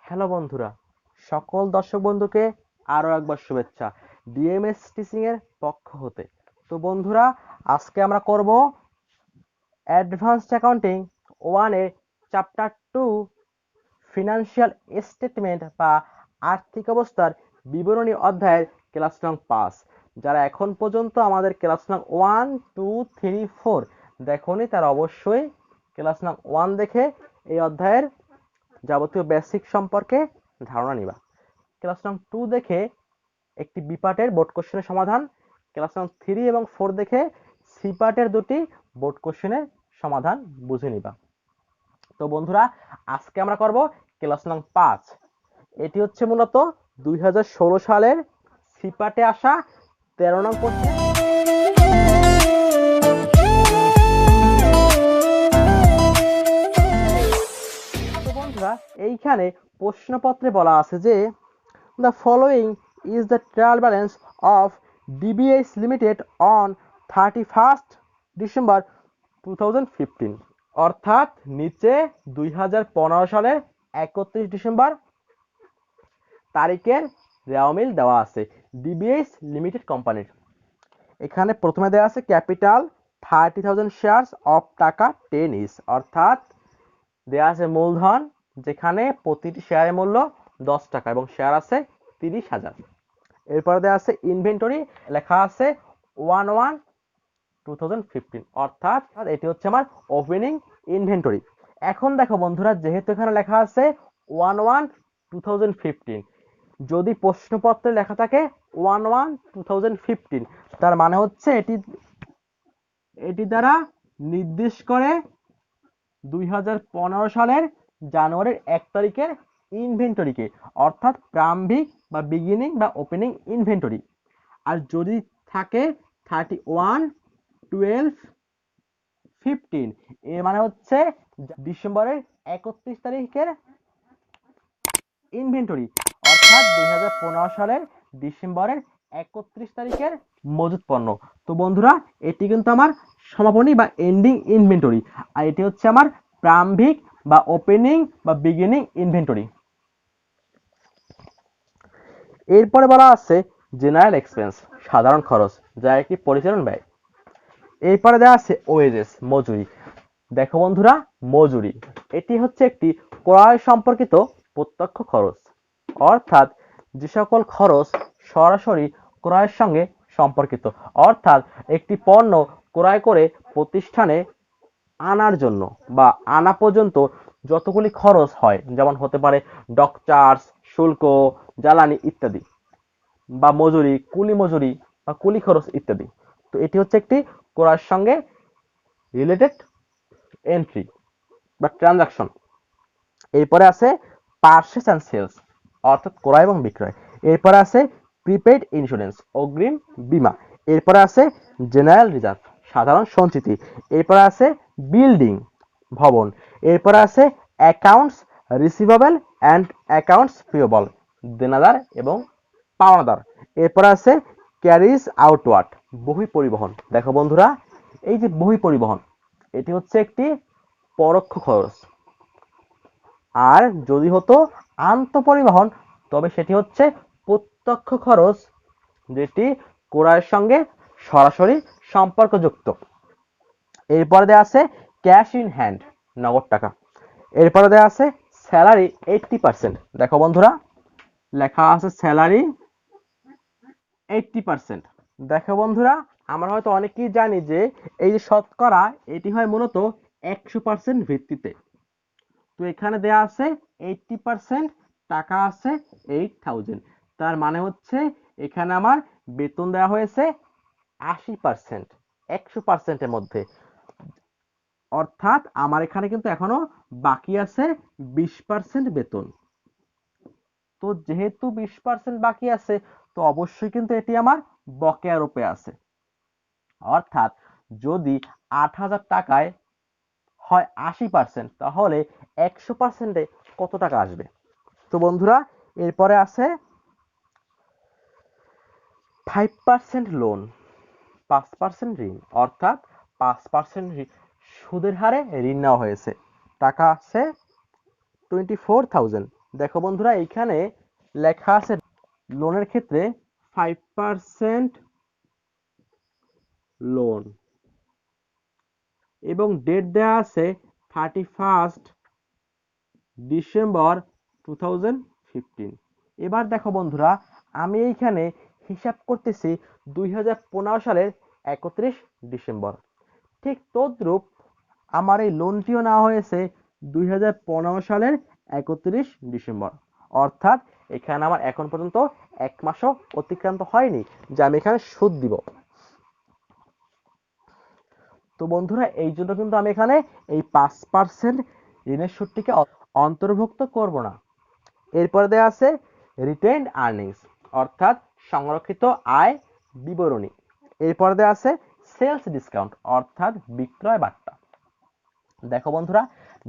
Hello বন্ধুরা, সকল দর্শক বন্ধুকে আরও একবার শুভেচ্ছা ডিএমএস টিচিং এর পক্ষ হতে। তো বন্ধুরা, আজকে আমরা করব অ্যাডভান্সড অ্যাকাউন্টিং 1 এর চ্যাপ্টার 2 ফিনান্সিয়াল স্টেটমেন্ট বা আর্থিক অবস্থার বিবরণী অধ্যায়ের ক্লাস নং 5। যারা এখন পর্যন্ত আমাদের ক্লাস নং 1, 2, 3, 4 দেখোনি, তারা অবশ্যই ক্লাস নং 1 দেখে এই অধ্যায়ের যাবতীয় বেসিক সম্পর্কে ধারণা নিবা। ক্লাস নং 2 দেখে একটি বি পার্টের বোর্ড কোশ্চেনের সমাধান, ক্লাস নং 3 এবং 4 দেখে সি পার্টের দুটি বোর্ড কোশ্চেনের সমাধান বুঝে নিবা। তো বন্ধুরা, আজকে আমরা করব ক্লাস নং 5। এটি হচ্ছে মূলত 2016 সালের সি পার্টে আসা 13 নং কোশ্চেন। তো বন্ধুরা, এইখানে প্রশ্নপত্রে বলা আছে যে the following is the trial balance of DBS Limited on 31st December 2015। অর্থাৎ নিচে 2015 সালের 31 ডিসেম্বর তারিখের রেওয়ামিল দেওয়া আছে ডিবিএস লিমিটেড কোম্পানির। এখানে প্রথমে দেওয়া আছে ক্যাপিটাল 30,000 শেয়ারস অফ টাকা 10 ইস, অর্থাৎ দেওয়া আছে মূলধন, যেখানে প্রতিটি শেয়ারের মূল্য 10 টাকা এবং শেয়ার আছে 30,000। এরপরে দেওয়া আছে ইনভেন্টরি, লেখা আছে 1/1/2015, অর্থাৎ এটি হচ্ছে আমার ওপেনিং ইনভেন্টরি। এখন দেখো বন্ধুরা, যেহেতু এখানে লেখা আছে 1/1/2015, যদি প্রশ্নপত্রে লেখা থাকে 1/1/2015, তার মানে হচ্ছে এটি দ্বারা নির্দেশ করে 2015 সালের জানুয়ারির 1 তারিখের ইনভেন্টরিকে, অর্থাৎ প্রারম্ভিক বা বিগিনিং বা ওপেনিং ইনভেন্টরি। আর যদি থাকে 31/12/15, এর মানে হচ্ছে ডিসেম্বরের 31 তারিখের ইনভেন্টরি, অর্থাৎ 2015 সালের ডিসেম্বরের 31 তারিখের মজুত পণ্য। তো বন্ধুরা, এটি কিন্তু আমার সমাপনী বা এন্ডিং ইনভেন্টরি, আর এটি হচ্ছে আমার প্রারম্ভিক বা ওপেনিং বা বিগিনিং ইনভেন্টরি। এরপরে বলা আছে জেনারেল এক্সপেন্স, সাধারণ খরচ, যা একটি পরিচালন ব্যয়। এরপরে দেওয়া আছে ওয়েজেস, মজুরি। দেখো বন্ধুরা, মজুরি এটি হচ্ছে একটি ক্রয় সম্পর্কিত প্রত্যক্ষ খরচ, অর্থাৎ যে সকল খরচ সরাসরি ক্রয়ের সঙ্গে সম্পর্কিত, অর্থাৎ একটি পণ্য ক্রয় করে প্রতিষ্ঠানে আনার জন্য বা আনা পর্যন্ত যতগুলি খরচ হয়, যেমন হতে পারে ডক চার্জ, শুল্ক, জ্বালানি ইত্যাদি, বা মজুরি, কুলি মজুরি বা কুলি খরচ ইত্যাদি। তো এটি হচ্ছে একটি ক্রয়ের সঙ্গে রিলেটেড এন্ট্রি বা ট্রানজাকশন। এরপরে আছে পারচেজ অ্যান্ড সেলস, অর্থাৎ ক্রয় এবং বিক্রয়। এরপরে আছে প্রিপেইড ইন্স্যুরেন্স, অগ্রিম বীমা। এরপরে আছে জেনারেল রিজার্ভ, সাধারণ সঞ্চিতি। এরপরে আছে বিল্ডিং, ভবন। এরপরে আছে accounts receivable and accounts payable, দেনাদার এবং পাওনাদার। এরপরে আছে ক্যারিজ আউটওয়ার্ড, বহি পরিবহন। দেখো বন্ধুরা, এই যে বহি পরিবহন, এটি হচ্ছে একটি পরোক্ষ খরচ। আর যদি হতো আন্তঃপরিবহন, তবে সেটি হচ্ছে প্রত্যক্ষ খরচ, যেটি ক্রয়ের সঙ্গে সরাসরি সম্পর্কযুক্ত। এরপরে দেওয়া আছে ক্যাশ ইন হ্যান্ড, নগদ টাকা। এরপরে দেওয়া আছে স্যালারি 80%। দেখো বন্ধুরা, লেখা আছে স্যালারি 80%। দেখো বন্ধুরা, আমরা হয়তো অনেকেই জানি যে এই যে শতকরা, এটি হয় মূলত 100% ভিত্তিতে। তো এখানে দেয়া আছে 80%, টাকা আছে 8,000, তার মানে হচ্ছে এখানে আমার বেতন দেওয়া হয়েছে 80%, 100% এর মধ্যে, অর্থাৎ আমার এখানে কিন্তু এখনো বাকি আছে 20% বেতন। তো যেহেতু 20% বাকি আছে, তো অবশ্যই কিন্তু এটি আমার বকেয়া রূপে আছে। অর্থাৎ যদি 8,000 টাকায় হয় 80%, তাহলে 100%-এ কত টাকা আসবে? তো বন্ধুরা, এরপরে আছে 5% লোন, 5% ঋণ, অর্থাৎ 5% সুদের হারে ঋণ নেওয়া হয়েছে। টাকা আছে 24,000, দেখো বন্ধুরা, এইখানে লেখা আছে লোনের ক্ষেত্রে 5% লোন এবং ডেট দেওয়া আছে 31 ডিসেম্বর 2015। এবার দেখো বন্ধুরা, আমি এইখানে হিসাব করতেছি 2015 সালের 31 ডিসেম্বর। ঠিক তদ্রূপ আমার এই লোনটিও নেওয়া হয়েছে 2015 সালের 31 ডিসেম্বর। অর্থাৎ এখানে আমার এখন পর্যন্ত 1 মাসও অতিক্রান্ত হয়নি যে আমি এখানে সুদ দিব। তো বন্ধুরা, এই জন্য কিন্তু আমি এখানে এই 5% ঋণের সুদটিকে অন্তর্ভুক্ত করব না। এরপরে দেওয়া আছে রিটেইনড আর্নিংস, অর্থাৎ সংরক্ষিত আয় বিবরণী। এরপরে দেওয়া আছে সেলস ডিসকাউন্ট, অর্থাৎ বিক্রয় বাট্টা। দেখো বন্ধুরা,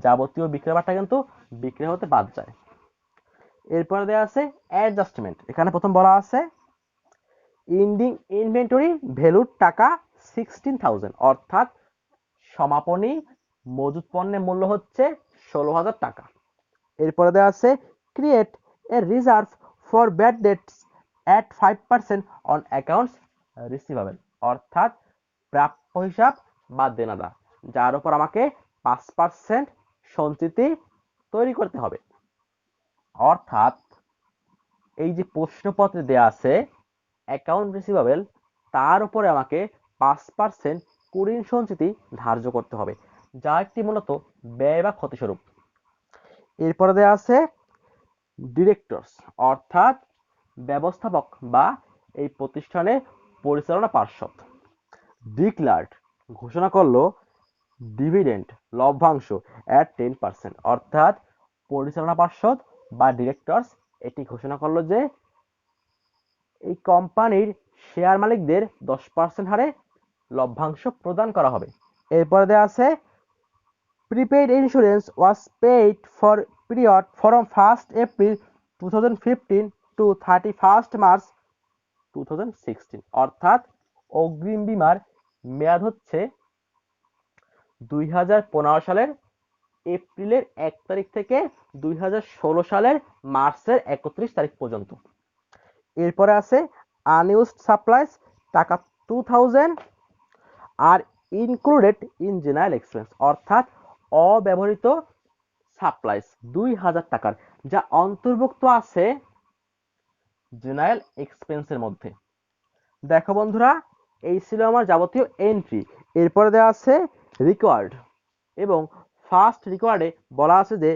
যাবতীয় বিক্রয় বাট্টা কিন্তু বিক্রি হতে বাদ যায়। এরপরে দেওয়া আছে অ্যাডজাস্টমেন্ট। এখানে প্রথম বলা আছে ইন্ডিং ইনভেন্টরি ভ্যালুর টাকা 16,000, অর্থাৎ সমাপনী মজুত পণ্যের মূল্য হচ্ছে 16,000 টাকা। এরপরে দেওয়া আছে create a reserve for bad dates at 5% on accounts receivable, অর্থাৎ প্রাপ্য হিসাব বা দেনাদার, যার উপর আমাকে 5% সঞ্চিতি তৈরি করতে হবে। অর্থাৎ এই যে প্রশ্নপত্রে দেওয়া আছে অ্যাকাউন্ট রিসিভেবল, তার উপরে আমাকে 5% কুড়ির সঞ্চিতি ধার্য করতে হবে, যা একটি মূলত ব্যয় বা ক্ষতিস্বরূপ। এরপরে দেওয়া আছে ডিরেক্টরস, অর্থাৎ ব্যবস্থাপক বা এই প্রতিষ্ঠানের পরিচালনা পার্ষদ। ডিক্লার্ড ঘোষণা করলো ডিভিডেন্ড লভ্যাংশ অ্যাট 10%, অর্থাৎ পরিচালনা পার্ষদ বা ডিরেক্টরস এটি ঘোষণা করলো যে এই কোম্পানির শেয়ার মালিকদের 10% হারে লভ্যাংশ প্রদান করা হবে। এরপরে দেওয়া আছে prepaid insurance was paid for period from 1 April 2015 to 31 March 2016, অর্থাৎ অগ্রিম বীমার মেয়াদ হচ্ছে 2015 সালের এপ্রিলের 1 তারিখ থেকে 2016 সালের মার্চের 31 তারিখ পর্যন্ত। এরপরে আছে আনইউজড সাপ্লাইস টাকা 2000 are included in general expense, অর্থাৎ অব্যবহৃত সাপ্লাইস 2000 টাকার, যা অন্তর্ভুক্ত আছে জেনারেল এক্সপেন্সের মধ্যে। দেখো বন্ধুরা, এই ছিল আমার যাবতীয় এন্ট্রি। এরপরে দেওয়া আছে রিকোয়ার্ড, এবং ফার্স্ট রিকোয়ার্ডে বলা আছে যে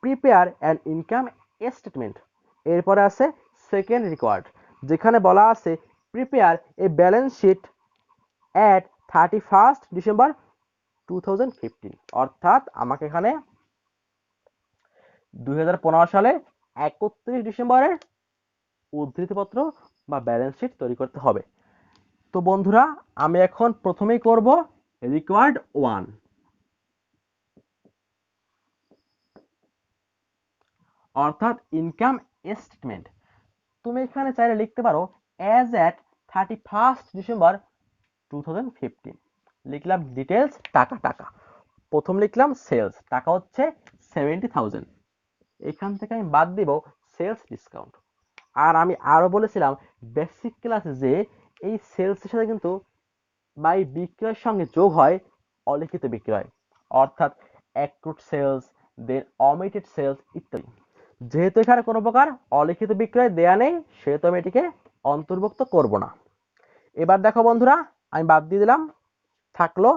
প্রিপেয়ার অ্যান ইনকাম স্টেটমেন্ট। এরপরে আছে সেকেন্ড রিকোয়ার্ড, যেখানে বলা আছে prepare a balance sheet at 31 December 2015, অর্থাৎ আমাকে এখানে 2015 সালে 31 ডিসেম্বরের উদ্ধৃতিপত্র বা ব্যালেন্স শিট তৈরি করতে হবে। তো বন্ধুরা, আমি এখন প্রথমেই করব রিকোয়ার্ড 1, অর্থাৎ ইনকাম স্টেটমেন্ট। তুমি এখানে চাইলে লিখতে পারো অ্যাজ অ্যাট 31 ডিসেম্বর 2015। লিখলাম ডিটেলস, টাকা টাকা। প্রথম লিখলাম সেলস, টাকা হচ্ছে 70,000। এখান থেকে আমি বাদ দিব সেলস ডিসকাউন্ট। আর আমি আরো বলেছিলাম বেসিক ক্লাসে যে এই সেলসের সাথে কিন্তু বা এই বিক্রয়ের সঙ্গে যোগ হয় অলিখিত বিক্রয়, অর্থাৎ অ্যাক্রুড সেলস, দেন অমিটেড সেলস ইত্যাদি। যেহেতু এখানে কোনো প্রকার অলিখিত বিক্রয় দেয়া নেই, সেহেতু আমি এটিকে অন্তর্ভুক্ত করব না। এবার দেখো বন্ধুরা, আমি বাদ দিয়ে দিলাম, থাকলো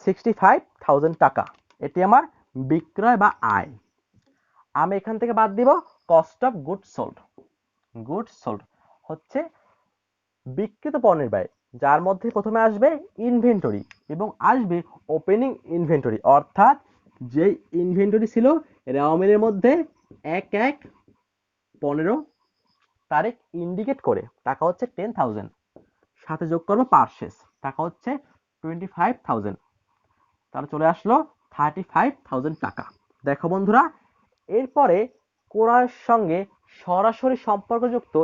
65,000 টাকা। এটি আমার বিক্রয় বা আয়। আমি এখান থেকে বাদ দিব cost of goods sold. Goods sold হচ্ছে বিক্রিত পণ্যের ব্যয়, যার মধ্যে প্রথমে আসবে ইনভেন্টরি এবং আসবে ওপেনিং ইনভেন্টরি, অর্থাৎ যে ইনভেন্টরি ছিল রেওয়ামিলের মধ্যে 1/1/15 তারিখ ইন্ডিকেট করে, টাকা হচ্ছে 10,000। সাথে যোগ করবো পারচেস, টাকা হচ্ছে 25,000, তাহলে চলে আসলো 35,000 টাকা। দেখো বন্ধুরা, এরপরে ক্রয়ের সঙ্গে সরাসরি সম্পর্কযুক্ত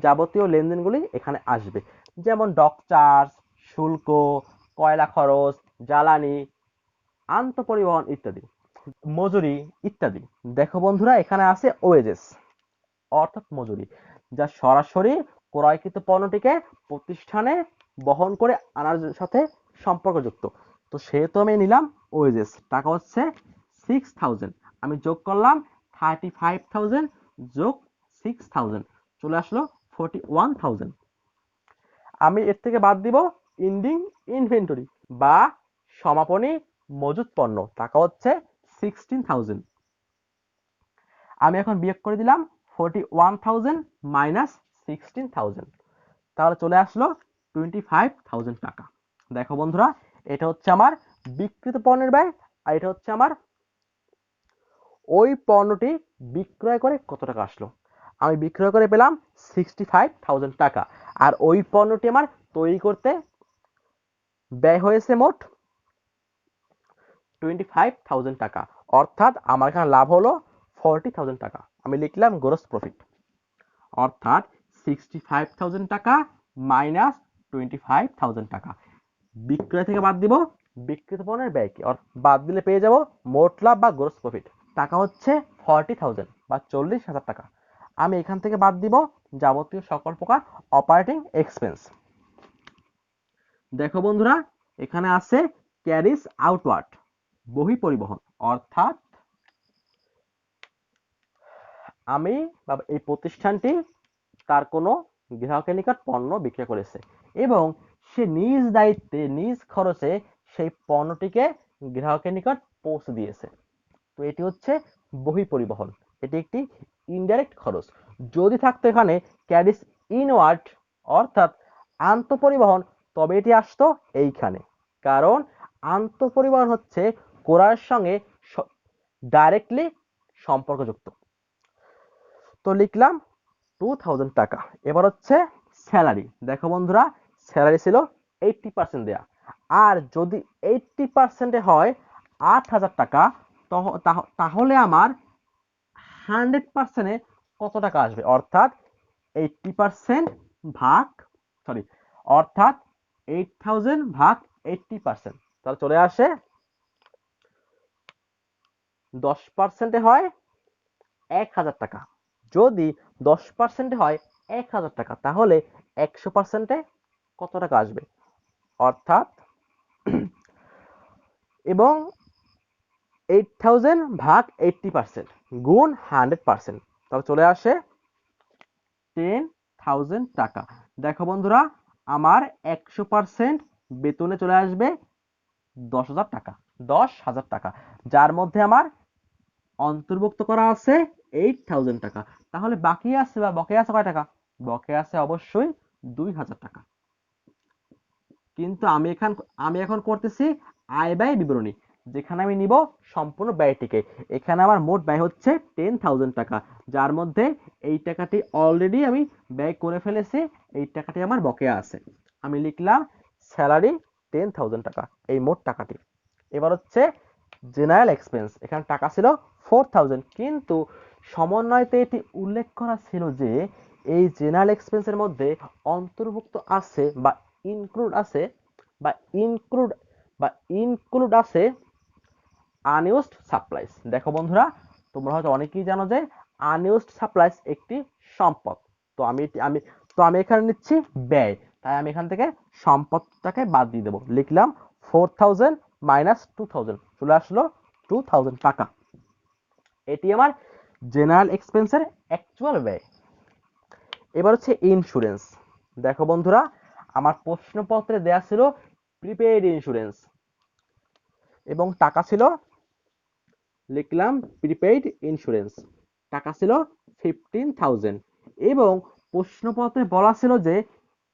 যাবতীয় লেনদেনগুলি এখানে আসবে, যেমন ডক চার্জ, শুল্ক, কয়লা খরচ, জ্বালানি, আন্তঃপরিবহন ইত্যাদি। মজুরি ইত্যাদি। দেখো বন্ধুরা, এখানে আছে ওয়েজেস অর্থাৎ মজুরি, যা সরাসরি ক্রয়কৃত পণ্যটিকে প্রতিষ্ঠানে বহন করে আনার সাথে সম্পর্কযুক্ত। তো সেহেতু আমি নিলাম ওয়েজেস, টাকা হচ্ছে 6000, আমি যোগ করলাম 35,000 যোগ 6000, চলে আসলো 41,000। আমি এর থেকে বাদ দিব ইন্ডিং ইনভেন্টরি বা সমাপনী মজুত পণ্য, টাকা হচ্ছে 16,000। আমি এখন বিয়োগ করে দিলাম 41,000 মাইনাস 16,000, তাহলে চলে আসলো 25,000 টাকা। দেখো বন্ধুরা, এটা হচ্ছে আমার বিক্রিত পণ্যের ব্যয়, আর এটা হচ্ছে আমার ওই পণ্যটি বিক্রয় করে কত টাকা আসলো। আমি বিক্রয় করে পেলাম 65,000 টাকা, আর ওই পণ্যটি আমার তৈরি করতে ব্যয় হয়েছে মোট 25,000 টাকা, অর্থাৎ আমার এখানে লাভ হলো 40,000 টাকা। আমি লিখলাম গ্রস প্রফিট, অর্থাৎ 65,000 টাকা মাইনাস 25,000 টাকা। বিক্রয় থেকে বাদ দিব বিক্রিত পণ্যের ব্যয়কে, বাদ দিলে পেয়ে যাব মোট লাভ বা গ্রস প্রফিট, টাকা হচ্ছে 40,000 বা 40,000 টাকা। আমি এখান থেকে বাদ দিব যাবতীয় সকল প্রকার অপারেটিং এক্সপেন্স। দেখো বন্ধুরা, এখানে আছে ক্যারিজ আউটওয়ার্ড, বহি পরিবহন, অর্থাৎ আমি বা এই প্রতিষ্ঠানটি তার কোনো গ্রাহকের নিকট পণ্য বিক্রয় করেছে এবং সে নিজ দায়িত্বে নিজ খরচে সেই পণ্যটিকে গ্রাহকের নিকট পৌঁছে দিয়েছে। তো এটি হচ্ছে বহি পরিবহন, এটি একটি ইনডাইরেক্ট খরচ। যদি থাকতো এখানে ক্যারিজ ইনওয়ার্ড অর্থাৎ আন্তঃপরিবহন, তবে এটি আসতো এইখানে, কারণ আন্তঃপরিবহন হচ্ছে ক্রয়ের সঙ্গে ডাইরেক্টলি সম্পর্কযুক্ত। তো লিখলাম 2000 টাকা। এবার হচ্ছে স্যালারি। দেখো বন্ধুরা, স্যালারি ছিল 80% দেয়া, আর যদি 80% হয় 8,000 টাকা, তাহলে আমার 100% কত টাকা আসবে, অর্থাৎ 80% ভাগ সরি অর্থাৎ 8,000 ভাগ 80%, তাহলে চলে আসে 10% হয় 1,000 টাকা। যদি 10% হয় 1,000 টাকা, তাহলে 100% কত টাকা আসবে, অর্থাৎ এবং 8,000 ভাগ 80% গুণ 100%, তাহলে চলে আসে 10,000 টাকা। দেখো বন্ধুরা, আমার 100% বেতনে চলে আসবে 10,000 টাকা, 10,000 টাকা, যার মধ্যে আমার অন্তর্ভুক্ত করা আছে 8,000 টাকা। তাহলে বাকি আছে বা বকেয়া আছে কয় টাকা? বকেয়া আছে অবশ্যই 2,000 টাকা। কিন্তু আমি এখন করতেছি আয় ব্যয় বিবরণী, যেখানে আমি নিব সম্পূর্ণ ব্যয়টিকে। এখানে আমার মোট ব্যয় হচ্ছে 10,000 টাকা, যার মধ্যে এই টাকাটি অলরেডি আমি ব্যয় করে ফেলেছি, এই টাকাটি আমার বকেয়া আছে। আমি লিখলাম স্যালারি 10,000 টাকা, এই মোট টাকাটি। এবার হচ্ছে জেনারেল এক্সপেন্স, এখানে টাকা ছিল 4,000, কিন্তু সমন্বয়তে এটি উল্লেখ করা ছিল যে এই জেনারেল এক্সপেন্সের মধ্যে অন্তর্ভুক্ত আছে বা ইনক্লুড আছে বা ইনক্লুড ইনক্লুড আছে আনইউজড সাপ্লাইস। দেখো বন্ধুরা, তোমরা হয়তো অনেকেই জানো যে আনইউজড সাপ্লাইস একটি সম্পদ। তো আমি এখানে নিচ্ছি ব্যয়, তাই আমি এখান থেকে সম্পদটাকে বাদ দিয়ে দেবো। লিখলাম 4,000 মাইনাস 2,000, চলে আসলো 2,000 টাকা। এটি আমার জেনারেল এক্সপেন্সের অ্যাকচুয়াল ব্যয়। এবার হচ্ছে ইন্স্যুরেন্স। দেখো বন্ধুরা, আমার প্রশ্নপত্রে দেয়া ছিল প্রিপেইড ইন্স্যুরেন্স এবং টাকা ছিল, লিখলাম প্রিপেইড ইন্স্যুরেন্স, টাকা ছিল 15,000 এবং প্রশ্নপত্রে বলা ছিল যে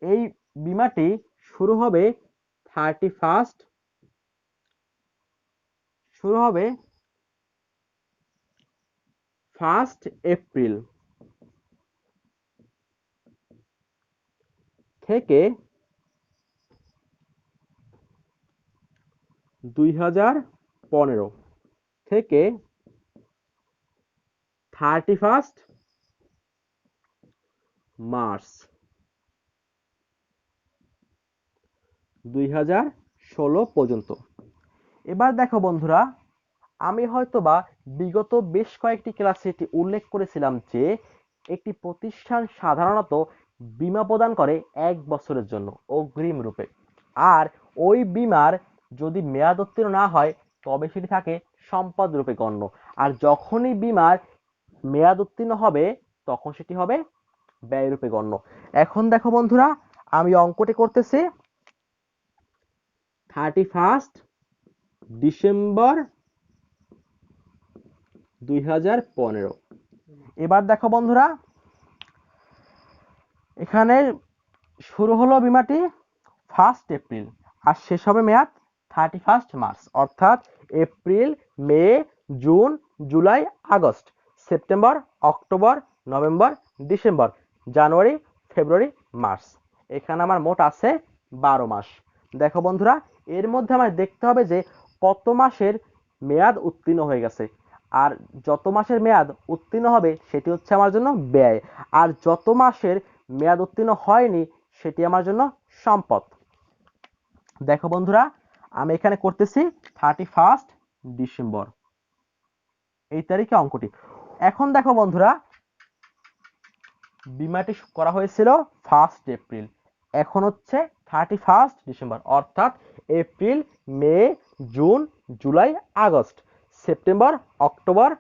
এই বীমাটি শুরু হবে 1 এপ্রিল থেকে 2015 থেকে 31 মার্চ 2016 পর্যন্ত। এবার দেখো বন্ধুরা, আমি হয়তোবা বিগত বেশ কয়েকটি ক্লাসে এটি উল্লেখ করেছিলাম যে একটি প্রতিষ্ঠান সাধারণত বীমা প্রদান করে 1 বছরের জন্য অগ্রিম রূপে, আর ওই বীমার যদি মেয়াদ উত্তীর্ণ না হয় তবে সেটি থাকে সম্পদ রূপে গণ্য, আর যখনই বীমার মেয়াদ উত্তীর্ণ হবে তখন সেটি হবে ব্যয় রূপে গণ্য। এখন দেখো বন্ধুরা, আমি অঙ্কটি করতেছি 31 ডিসেম্বর 2015। এবার দেখো বন্ধুরা, এখানে শুরু হলো বিমাটি 1 এপ্রিল আর শেষ হবে মেয়াদ 31 মার্চ, অর্থাৎ এপ্রিল, মে, জুন, জুলাই, August, September, October, November, December, জানুয়ারি, ফেব্রুয়ারি, মার্চ। এখানে আমার মোট আছে 12 মাস। দেখো বন্ধুরা, এর মধ্যে আমার দেখতে হবে যে কত মাসের মেয়াদ উত্তীর্ণ হয়ে গেছে, আর যত মাসের মেয়াদ উত্তীর্ণ হবে সেটি হচ্ছে আমার জন্য ব্যয়, আর যত মাসের মেয়াদ উত্তীর্ণ হয়নি সেটি আমার জন্য সম্পদ। দেখো বন্ধুরা, আমি এখানে করতেছি 31 ডিসেম্বর, এই তারিখে অঙ্কটি। এখন দেখো বন্ধুরা, বীমাটি করা হয়েছিল 1 এপ্রিল, এখন হচ্ছে 31 ডিসেম্বর, অর্থাৎ এপ্রিল, মে, জুন, জুলাই, August, September, October,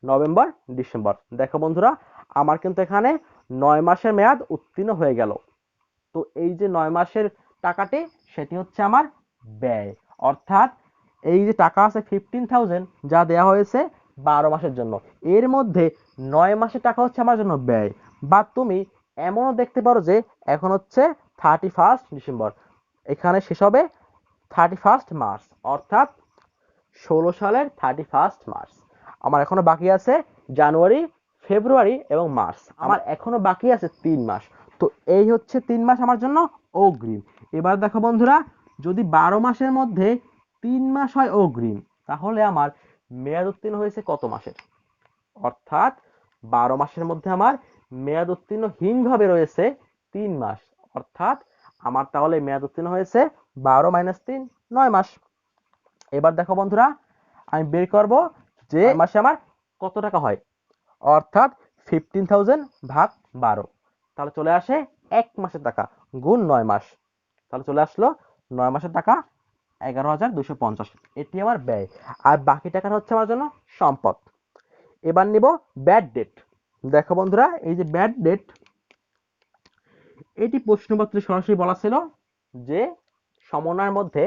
November, December. দেখো বন্ধুরা, আমার কিন্তু এখানে 9 মাসের মেয়াদ উত্তীর্ণ হয়ে গেল। তো এই যে 9 মাসের টাকাটি, সেটি হচ্ছে আমার ব্যয়, অর্থাৎ এই যে টাকা আছে 15,000 যা দেয়া হয়েছে 12 মাসের জন্য, এর মধ্যে 9 মাসের টাকা হচ্ছে আমার জন্য ব্যয়। বা তুমি এমনও দেখতে পারো যে এখন হচ্ছে 31 ডিসেম্বর, এখানে শেষ হবে 31 মার্চ, অর্থাৎ 16 সালের 31 মার্চ। আমার এখনো বাকি আছে জানুয়ারি, ফেব্রুয়ারি এবং মার্চ, আমার এখনো বাকি আছে 3 মাস। তো এই হচ্ছে 3 মাস আমার জন্য অগ্রিম। এবার দেখো বন্ধুরা, যদি 12 মাসের মধ্যে 3 মাস হয় অগ্রিম, তাহলে আমার মেয়াদ উত্তীর্ণ হয়েছে কত মাসের? অর্থাৎ 12 মাসের মধ্যে আমার মেয়াদ উত্তীর্ণহীনভাবে রয়েছে 3 মাস, অর্থাৎ আমার তাহলে মেয়াদ উত্তীর্ণ হয়েছে 12 - 3, 9 মাস। এবার দেখো বন্ধুরা, আমি বের করব যে মাসে আমার কত টাকা হয়, অর্থাৎ 15,000 ভাগ 12, তাহলে চলে আসে 1 মাসের টাকা গুণ 9 মাস, তাহলে চলে আসলো 9 মাসের টাকা 11,250, এটি আমার ব্যয়, আর বাকি টাকাটা হচ্ছে আমার জন্য সম্পদ। এবার নিব ব্যাড ডেট। দেখো বন্ধুরা, এই যে ব্যাড ডেট, এটি প্রশ্নপত্রে সরাসরি বলা ছিল যে সমন্বয়ের মধ্যে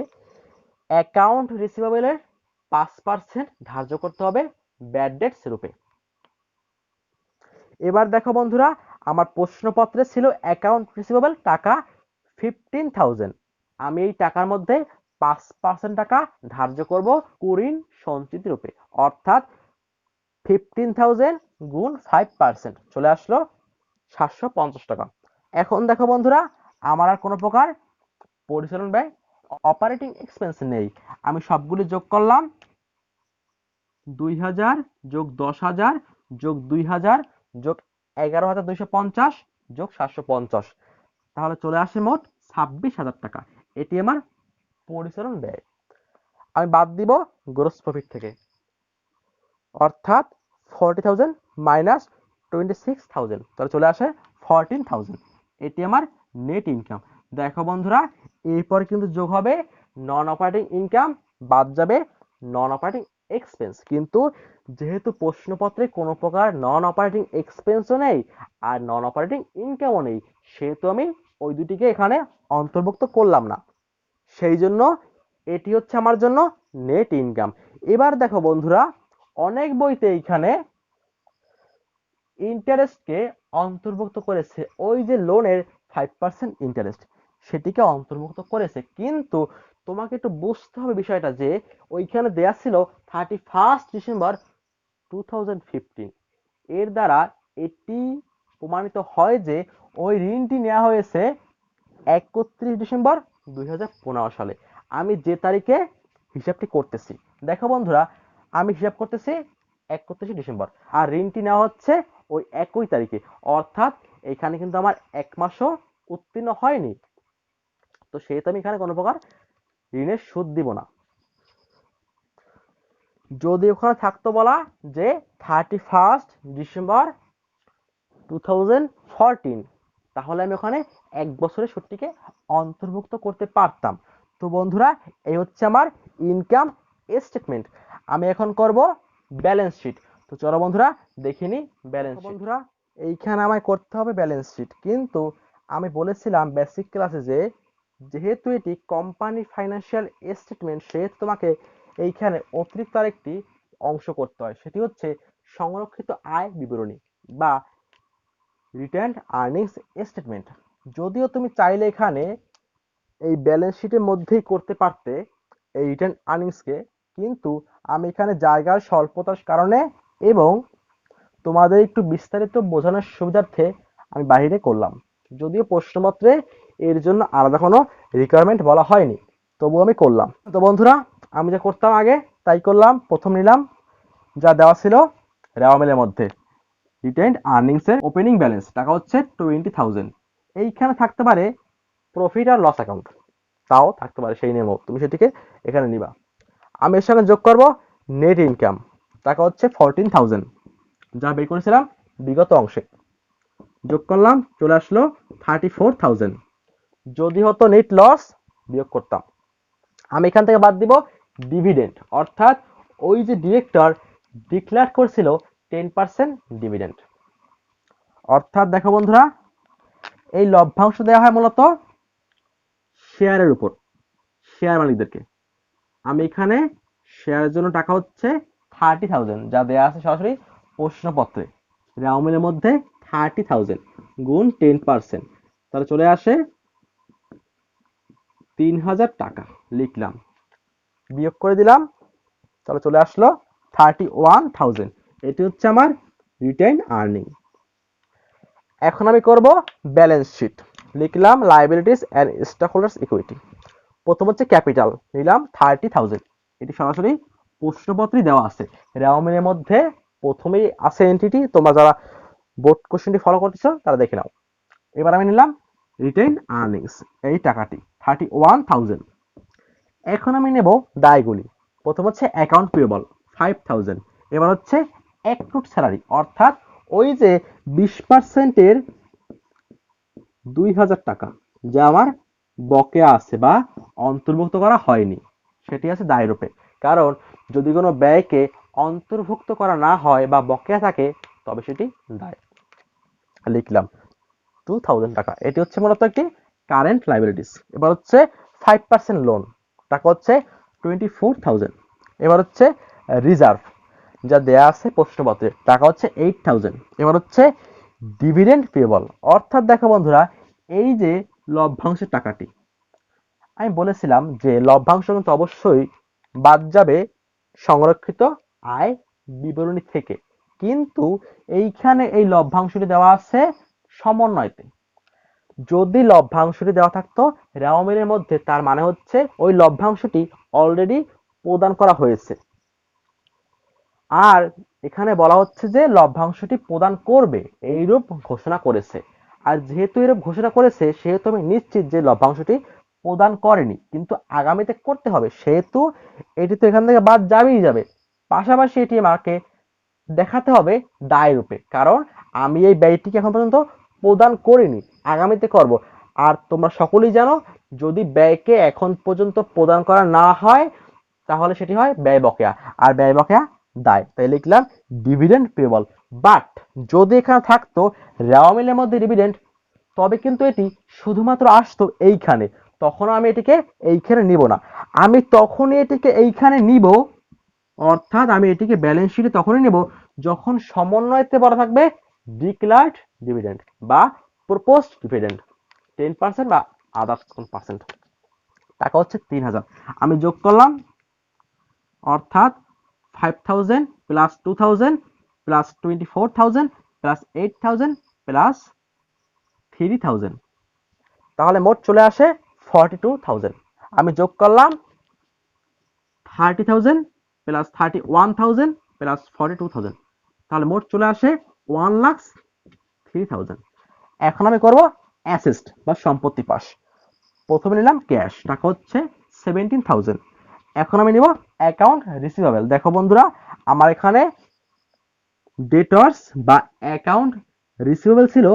অ্যাকাউন্ট রিসিভেবলের 5% ধার্য করতে হবে ব্যাড ডেটস রূপে। এবার দেখো বন্ধুরা, আমার প্রশ্নপত্রে ছিল অ্যাকাউন্ট রিসিভেবল টাকা 15,000, আমি এই টাকার মধ্যে 5% টাকা ধার্য করব কুরিন সঞ্চিত রূপে, অর্থাৎ 15,000 গুণ 5% চলে আসলো 750 টাকা। এখন দেখো বন্ধুরা, আমার আর কোনো প্রকার পরিচালন ব্যয় অপারেটিং এক্সপেন্স নেই, আমি সবগুলি যোগ করলাম, 2,000 যোগ 10,000 যোগ 2,000 যোগ 11,250 যোগ 750, তাহলে চলে আসে মোট 26,000 টাকা। এটি আমার পরিচালন ব্যয়। আমি বাদ দিব গ্রস প্রফিট থেকে, অর্থাৎ 40,000 মাইনাস 26,000, তাহলে চলে আসে 14,000, এটি আমার নেট ইনকাম। দেখো বন্ধুরা, এরপর কিন্তু যোগ হবে নন অপারেটিং ইনকাম, বাদ যাবে নন অপারেটিং এক্সপেন্স। কিন্তু যেহেতু প্রশ্নপত্রে কোনো প্রকার নন অপারেটিং এক্সপেন্সও নেই আর নন অপারেটিং ইনকামও নেই, সেহেতু আমি ওই দুটিকে এখানে অন্তর্ভুক্ত করলাম না, সেই জন্য এটি হচ্ছে আমার জন্য নেট ইনকাম। এবার দেখো বন্ধুরা, অনেক বইতে এইখানে ইন্টারেস্টকে অন্তর্ভুক্ত করেছে, ওই যে লোনের 5% ইন্টারেস্ট, সেটিকে অন্তর্ভুক্ত করেছে, কিন্তু তোমাকে একটু বুঝতে হবে বিষয়টা যে ওইখানে দেয়া ছিল 31 ডিসেম্বর 2015, এর দ্বারা এটি প্রমাণিত হয় যে ওই ঋণটি নেওয়া হয়েছে 31 ডিসেম্বর 2015 সালে। আমি যে তারিখে হিসাবটি করতেছি, দেখো বন্ধুরা, আমি হিসাব করতেছি 31 ডিসেম্বর, আর ঋণটি নেওয়া হচ্ছে ওই একই তারিখে, অর্থাৎ এখানে কিন্তু আমার 1 মাসও উত্তীর্ণ হয়নি, তো সেহেতু আমি এখানে কোনো প্রকার ঋণের সুদ দিব না। যদি ওখানে থাকতো বলা যে 31 ডিসেম্বর 2014, তাহলে আমি ওখানে 1 বছরের ছুটিকে অন্তর্ভুক্ত করতে পারতাম। তো বন্ধুরা, এই হচ্ছে আমার ইনকাম স্টেটমেন্ট। আমি এখন করব ব্যালেন্স শিট। তো চলো বন্ধুরা দেখে নিই ব্যালেন্স শিট। বন্ধুরা, এইখানে আমায় করতে হবে ব্যালেন্স শিট, কিন্তু আমি বলেছিলাম বেসিক ক্লাসে যে যেহেতু এটি কোম্পানি ফাইন্যান্সিয়াল স্টেটমেন্ট, সেহেতু তোমাকে এইখানে অতিরিক্ত আরেকটি অংশ করতে হয়, সেটি হচ্ছে সংরক্ষিত আয় বিবরণী বা রিটেন্ড আর্নিংস স্টেটমেন্ট। যদিও তুমি চাইলে এখানে এই ব্যালেন্স শিটের মধ্যেই করতে পারতে এই রিটেন্ড আর্নিংসকে, কিন্তু আমি এখানে জায়গার স্বল্পতার কারণে এবং তোমাদের একটু বিস্তারিত বোঝানোর সুবিধার্থে আমি বাইরে করলাম। যদিও প্রশ্নপত্রে এর জন্য আলাদা কোনো রিকোয়ারমেন্ট বলা হয়নি, তবু আমি করলাম। তো বন্ধুরা, আমি যা করতাম আগে তাই করলাম। প্রথম নিলাম যা দেওয়া ছিল রেওয়া মিলের মধ্যে রিটেন্ড আর্নিংস এর ওপেনিং ব্যালেন্স, টাকা হচ্ছে 20,000। এইখানে থাকতে পারে প্রফিট আর লস অ্যাকাউন্ট, তাও থাকতে পারে, সেই নেমো তুমি সেটিকে এখানে নিবা। আমি এর সঙ্গে যোগ করব নেট ইনকাম, টাকা হচ্ছে 14,000, যা বের করেছিলাম বিগত অংশে। যোগ করলাম, চলে আসলো 34,000। যদি হতো নেট লস, বিয়োগ করতাম। আমি এখান থেকে বাদ দিব ডিভিডেন্ড, অর্থাৎ ওই যে ডিরেক্টর ডিক্লেয়ার করেছিল 10% ডিভিডেন্ড। অর্থাৎ দেখো বন্ধুরা, এই লভ্যাংশ দেওয়া হয় মূলত শেয়ারের উপর, শেয়ার মালিকদেরকে। আমি এখানে শেয়ারের জন্য টাকা হচ্ছে 30,000, যা দেওয়া আছে সরাসরি প্রশ্নপত্রে। রাউমিলের মধ্যে 30,000 গুণ 10%, তাহলে চলে আসে 3,000 টাকা। লিখলাম, বিয়োগ করে দিলাম, তাহলে চলে আসলো 31,000। এটি হচ্ছে আমার রিটেইন আর্নিং। এখন আমি করব ব্যালেন্স শিট। লিখলাম liabilities and stock holders equity. প্রথম হচ্ছে ক্যাপিটাল, নিলাম 30,000। এটি সরাসরি প্রশ্নপত্রই দেওয়া আছে। রেওয়ামিনের মধ্যে প্রথমেই আছে এন্টিটি, তোমরা যারা বোর্ড কোশ্চেনটি ফলো করতেছো তারা দেখে নাও। এবার আমি নিলাম রিটেইন আর্নিংস, এই টাকাটি 31,000। এখন আমি নেব দায়গুলি। প্রথম হচ্ছে অ্যাকাউন্ট পেয়েবল 5,000। এবার হচ্ছে অ্যাক্রুড স্যালারি, অর্থাৎ ওই যে 20%-এর 2,000 টাকা যা আমার বকেয়া আছে বা অন্তর্ভুক্ত করা হয়নি, সেটি আছে দায়রূপে। কারণ যদি কোনো ব্যয়কে অন্তর্ভুক্ত করা না হয় বা বকেয়া থাকে, তবে সেটি দায়। লিখলাম 2,000 টাকা। এটি হচ্ছে মূলত একটি কারেন্ট লাইবিলিটিস। এবার হচ্ছে 5% লোন, টাকা হচ্ছে 24,000। এবার হচ্ছে রিজার্ভ, যা দেয়া আছে প্রশ্নপত্রে, টাকা হচ্ছে 8,000। এবার হচ্ছে ডিভিডেন্ড পেয়েবল, অর্থাৎ দেখো বন্ধুরা, এই যে লভ্যাংশের টাকাটি, আমি বলেছিলাম যে লভ্যাংশ কিন্তু অবশ্যই বাদ যাবে সংরক্ষিত আয় বিবরণী থেকে, কিন্তু এইখানে এই লভ্যাংশটি দেওয়া আছে সমন্বয়তে। যদি লভ্যাংশটি দেওয়া থাকতো রেওয়া মিলের মধ্যে, তার মানে হচ্ছে ওই লভ্যাংশটি অলরেডি প্রদান করা হয়েছে। আর এখানে বলা হচ্ছে যে লভ্যাংশটি প্রদান করবে, এইরূপ ঘোষণা করেছে। আর যেহেতু এরূপ ঘোষণা করেছে, সেহেতু আমি নিশ্চিত যে লভ্যাংশটি প্রদান করেনি, কিন্তু আগামীতে করতে হবে, সেহেতু এটি তো এখান থেকে বাদ যাবেই যাবে। পাশাপাশি এটি আমাকে দেখাতে হবে দায় রূপে, কারণ আমি এই ব্যয়টিকে এখন পর্যন্ত প্রদান করিনি, আগামীতে করব। আর তোমরা সকলেই জানো, যদি ব্যয়কে এখন পর্যন্ত প্রদান করা না হয়, তাহলে সেটি হয় ব্যয় বকেয়া, আর ব্যয় বকেয়া দায়। তাই লিখলাম ডিভিডেন্ড পেয়েবল। বাট যদি এখানে থাকতো রেওয়া মিলের মধ্যে ডিভিডেন্ড, তবে কিন্তু এটি শুধুমাত্র আসতো এইখানে, তখন আমি এটিকে এইখানে নিব না। আমি তখনই এটিকে এইখানে নিব, অর্থাৎ আমি এটিকে ব্যালেন্স শিটে তখনই নেব যখন সমন্বয়তে বলা থাকবে ডিক্লার্ড ডিভিডেন্ড বা প্রপোজড ডিভিডেন্ড 10% বা আদার্স কোন পার্সেন্ট। টাকা হচ্ছে 3,000। আমি যোগ করলাম, অর্থাৎ 5,000 প্লাস 2,000 প্লাস 24,000 প্লাস 8,000 প্লাস 3,000, তাহলে মোট চলে আসে 42,000। আমি যোগ করলাম 30,000 প্লাস 31,000 প্লাস 42,000, তাহলে মোট চলে আসে 1,03,000। এখন আমি করব অ্যাসেস্ট বা সম্পত্তি পাস। প্রথমে নিলাম ক্যাশ, টাকা হচ্ছে 17,000। এখন আমি নিব অ্যাকাউন্ট রিসিভেবল। দেখো বন্ধুরা, আমার এখানে ডেটর্স বা অ্যাকাউন্ট রিসিভেবল ছিল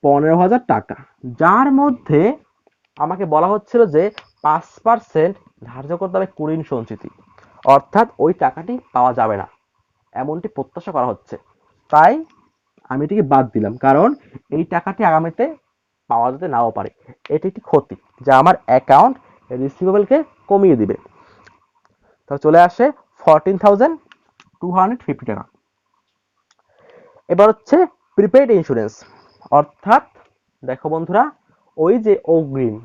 15,000 টাকা, যার মধ্যে আমাকে বলা হচ্ছিল যে 5% ধার্য করতে হবে কুড়িন সঞ্চিতি, অর্থাৎ ওই টাকাটি পাওয়া যাবে না এমনটি প্রত্যাশা করা হচ্ছে। তাই আমি এটিকে বাদ দিলাম, কারণ এই টাকাটি আগামীতে পাওয়া যেতে নাও পারে। এটি একটি ক্ষতি যা আমার অ্যাকাউন্ট রিসিভেবলকে কমিয়ে দিবে। তো চলে আসে 14,250 টাকা। এবার হচ্ছে প্রিপেইড ইন্স্যুরেন্স, অর্থাৎ দেখো বন্ধুরা, ওই যে অগ্রিম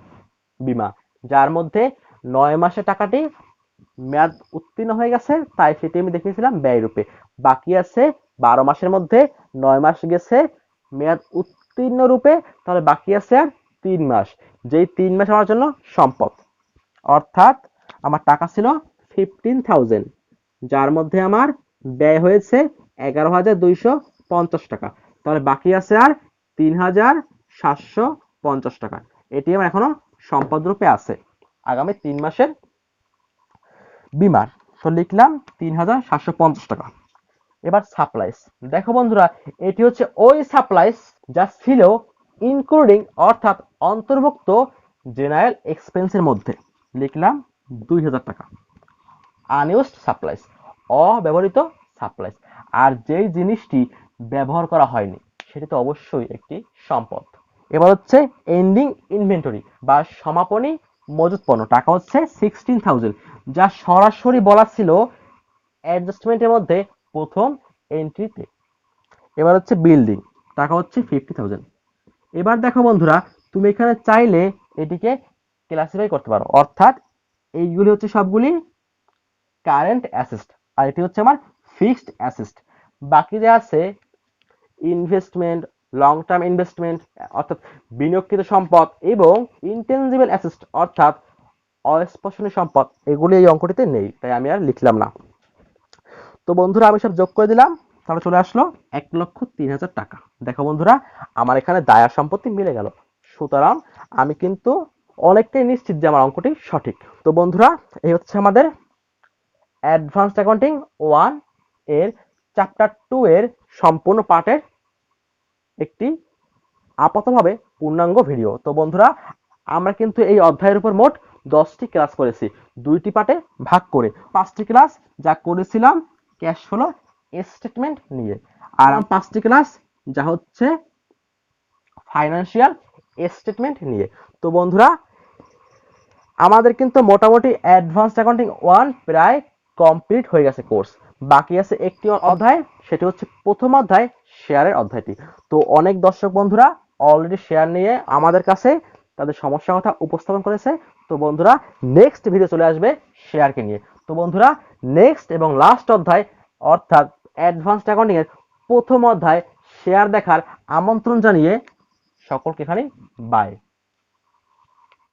বীমা যার মধ্যে 9 মাসে টাকাটি মেয়াদ উত্তীর্ণ হয়ে গেছে, তাই সেটি আমি দেখিয়েছিলাম ব্যয় রূপে। বাকি আছে 12 মাসের মধ্যে 9 মাস গেছে মেয়াদ উত্তীর্ণ রূপে, তাহলে বাকি আছে আর 3 মাস, যেই 3 মাস আমার জন্য সম্পদ। অর্থাৎ আমার টাকা ছিল 15,000, যার মধ্যে আমার ব্যয় হয়েছে 11,250 টাকা, তাহলে বাকি আছে আর 3,750 টাকা। এটি আমার এখনো সম্পদ রূপে আছে আগামী 3 মাসের বিমার। তো লিখলাম 3,750 টাকা। এবার সাপ্লাইস, দেখো বন্ধুরা, এটি হচ্ছে ওই সাপ্লাইস যা ছিল ইনক্লুডিং অর্থাৎ অন্তর্ভুক্ত জেনারেল এক্সপেন্সের মধ্যে। লিখলাম 2,000 টাকা। আনইউজড সাপ্লাইস, অব্যবহৃত সাপ্লাইস, আর যেই জিনিসটি ব্যবহার করা হয়নি সেটি তো অবশ্যই একটি সম্পদ। এবার হচ্ছে এন্ডিং ইনভেন্টরি বা সমাপনী মজুত পণ্য, টাকা হচ্ছে 16,000, যা সরাসরি বলা ছিল অ্যাডজাস্টমেন্টের মধ্যে প্রথম এন্ট্রিতে। এবার হচ্ছে বিল্ডিং, টাকা হচ্ছে 50,000। এবার দেখো বন্ধুরা, তুমি এখানে চাইলে এটিকে ক্লাসিফাই করতে পারো, অর্থাৎ এইগুলি হচ্ছে সবগুলি কারেন্ট অ্যাসেট আর এটি হচ্ছে আমার ফিক্সড অ্যাসেট। বাকি যে আছে ইনভেস্টমেন্ট, লং টার্ম ইনভেস্টমেন্ট অর্থাৎ বিনিয়োগকৃত সম্পদ এবং ইনটেনজিবল অ্যাসেট অর্থাৎ অস্পর্শনীয় সম্পদ, এগুলি এই অঙ্কটিতে নেই, তাই আমি আর লিখলাম না। তো বন্ধুরা, আমি সব যোগ করে দিলাম, তাহলে চলে আসলো 1,03,000 টাকা। দেখো বন্ধুরা, আমার এখানে দায়া সম্পত্তি মিলে গেল, সুতরাং আমি কিন্তু অনেকটাই নিশ্চিত যে আমার অঙ্কটি সঠিক। তো বন্ধুরা, এই হচ্ছে আমাদের অ্যাডভান্সড অ্যাকাউন্টিং 1 এর চ্যাপ্টার 2 এর সম্পূর্ণ পাঠের একটি আপাতভাবে পূর্ণাঙ্গ ভিডিও। তো বন্ধুরা, আমরা কিন্তু এই অধ্যায়ের উপর মোট 10টি ক্লাস করেছি, 2টি পার্টে ভাগ করে। 5টি ক্লাস যা করেছিলাম ক্যাশ ফ্লো স্টেটমেন্ট নিয়ে, আর 5টি ক্লাস যা হচ্ছে ফাইন্যান্সিয়াল স্টেটমেন্ট নিয়ে। তো বন্ধুরা, আমাদের কিন্তু মোটামুটি অ্যাডভান্সড অ্যাকাউন্টিং 1 প্রায় কমপ্লিট হয়ে গেছে কোর্স। বাকি আছে একটি অধ্যায়, সেটি হচ্ছে প্রথম অধ্যায়, শেয়ারের অধ্যায়টি। তো অনেক দর্শক বন্ধুরা অলরেডি শেয়ার নিয়ে আমাদের কাছে তাদের সমস্যার কথা উপস্থাপন করেছে। তো বন্ধুরা, নেক্সট ভিডিও চলে আসবে শেয়ারকে নিয়ে। তো বন্ধুরা, নেক্সট এবং লাস্ট অধ্যায় অর্থাৎ অ্যাডভান্সড অ্যাকাউন্টিং এর প্রথম অধ্যায় শেয়ার দেখার আমন্ত্রণ জানিয়ে সকলকে এখানে বাই।